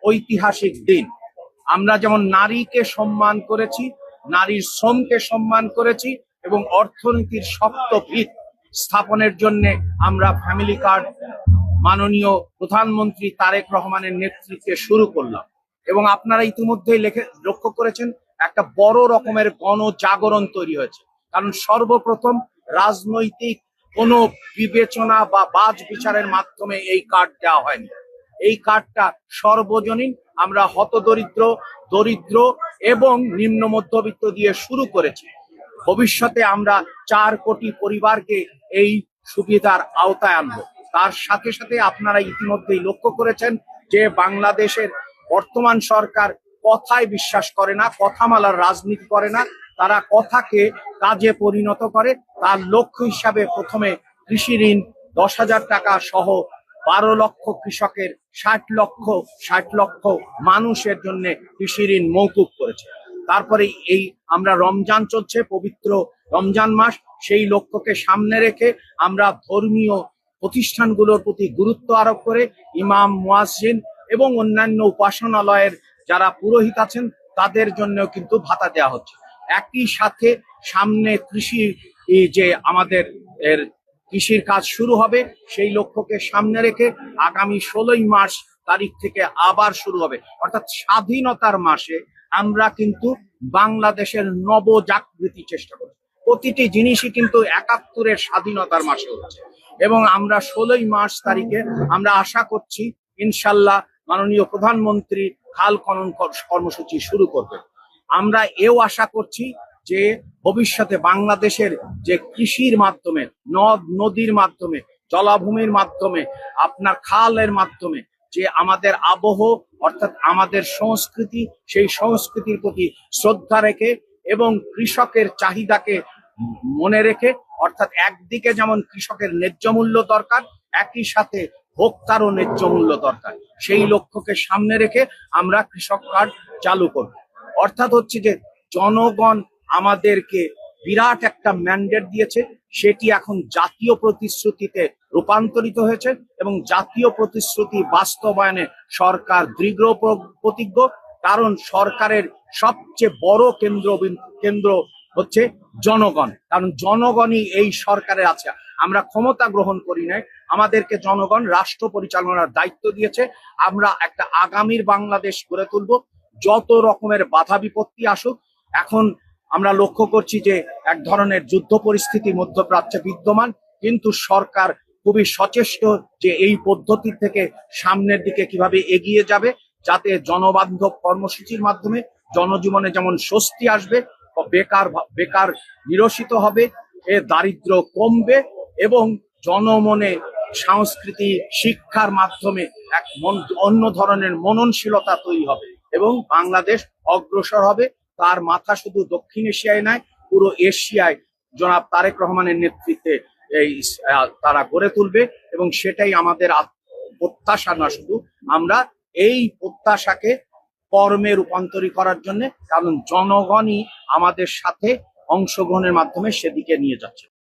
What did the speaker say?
ঐতিহাসিক দিন। আমরা যেমন নারীকে সম্মান করেছি, নারীর শ্রমকে সম্মান করেছি এবং অর্থনীতির শক্ত ভিত স্থাপনের জন্য আমরা ফ্যামিলি কার্ড মাননীয় প্রধানমন্ত্রী তারেক রহমানের নেতৃত্বে শুরু করলাম। এবং আপনারা ইতিমধ্যেই লক্ষ্য করেছেন একটা বড় রকমের গণজাগরণ তৈরি হয়েছে। কারণ সর্বপ্রথম রাজনৈতিক কোনো বিবেচনা বা বাজ বিচারের মাধ্যমে এই কার্ড দেওয়া হয়নি। এই কার্ডটা সর্বজনীন, আমরা হতদরিদ্র, দরিদ্র এবং নিম্ন মধ্যবিত্ত দিয়ে শুরু করেছি। ভবিষ্যতে আমরা 4 কোটি পরিবারকে এই সুবিধার আওতায় আনবো। তার সাথে সাথে আপনারা ইতিমধ্যেই লক্ষ্য করেছেন যে বাংলাদেশের বর্তমান সরকার কথায় বিশ্বাস করে না, কথামালার রাজনীতি করে না, তারা কথাকে কাজে পরিণত করে। তার লক্ষ্য হিসাবে প্রথমে কৃষি ঋণ 10,000 টাকা সহ 12 লক্ষ কৃষকের 60 লক্ষ মানুষের জন্য কৃষি ঋণ মওকুফ করেছে। তারপরে এই আমরা রমজান চলছে, পবিত্র রমজান মাস, সেই লক্ষ্যকে সামনে রেখে আমরা ধর্মীয় প্রতিষ্ঠানগুলোর প্রতি গুরুত্ব আরোপ করে ইমাম, মুয়াজ্জিন এবং অন্যান্য উপাসনালয়ের যারা পুরোহিত আছেন তাদের জন্য কিন্তু ভাতা দেওয়া হচ্ছে। একই সাথে সামনে কৃষি যে আমাদের কৃষির কাজ শুরু হবে, সেই লক্ষ্যকে সামনে রেখে আগামী 16ই মার্চ তারিখ থেকে আবার শুরু হবে। অর্থাৎ স্বাধীনতার মাসে আমরা কিন্তু বাংলাদেশের নবজাগৃতি চেষ্টা করি। প্রতিটি জিনিসই কিন্তু 71-এর স্বাধীনতার মাসে হচ্ছে এবং আমরা 16ই মার্চ তারিখে আমরা আশা করছি ইনশাল্লাহ মাননীয় প্রধানমন্ত্রী খাল খনন কর্মসূচি শুরু করবে। আমরা এও আশা করছি যে ভবিষ্যতে বাংলাদেশের যে কৃষির মাধ্যমে, নদ নদীর মাধ্যমে, জলাভূমির মাধ্যমে, আপনার খালের মাধ্যমে যে আমাদের আবহ অর্থাৎ আমাদের সংস্কৃতি, সেই সংস্কৃতির প্রতি শ্রদ্ধা রেখে এবং কৃষকের চাহিদাকে মনে রেখে, অর্থাৎ একদিকে যেমন কৃষকের ন্যায্য মূল্য দরকার, একই সাথে ভোক্তারও ন্যায্য মূল্য দরকার, সেই লক্ষ্যকে সামনে রেখে আমরা কৃষক কার্ড চালু করব। অর্থাৎ হচ্ছে যে জনগণ আমাদেরকে বিরাট একটা ম্যান্ডেট দিয়েছে, সেটি এখন জাতীয় প্রতিশ্রুতিতে রূপান্তরিত হয়েছে এবং জাতীয় প্রতিশ্রুতি বাস্তবায়নে সরকার দৃঢ় প্রতিজ্ঞ। কারণ সরকারের সবচেয়ে বড় কেন্দ্র হচ্ছে জনগণ, কারণ জনগণই এই সরকারের আছে। আমরা ক্ষমতা গ্রহণ করি নাই, আমাদেরকে জনগণ রাষ্ট্র পরিচালনার দায়িত্ব দিয়েছে। আমরা একটা আগামীর বাংলাদেশ গড়ে তুলব, যত রকমের বাধা বিপত্তি আসুক। এখন আমরা লক্ষ্য করছি যে এক ধরনের যুদ্ধ পরিস্থিতি মধ্যপ্রাচ্যে বিদ্যমান, কিন্তু সরকার খুবই সচেষ্ট যে এই পদ্ধতি থেকে সামনের দিকে কিভাবে এগিয়ে যাবে, যাতে জনবান্ধব কর্মসূচির মাধ্যমে জনজীবনে যেমন স্বস্তি আসবে, বেকার নিরসিত হবে, দারিদ্র্য কমবে এবং জনমনে সংস্কৃতি শিক্ষার মাধ্যমে এক অন্য ধরনের মননশীলতা তৈরি হবে এবং বাংলাদেশ অগ্রসর হবে। তার মাথা শুধু দক্ষিণ এশিয়ায় নয়, পুরো এশিয়ায় জনাব তারেক রহমানের নেতৃত্বে তারা গড়ে তুলবে এবং সেটাই আমাদের প্রত্যাশা না, শুধু আমরা এই প্রত্যাশাকে কর্মে রূপান্তরিত করার জন্য, কারণ জনগণই আমাদের সাথে অংশগ্রহণের মাধ্যমে সেদিকে নিয়ে যাচ্ছে।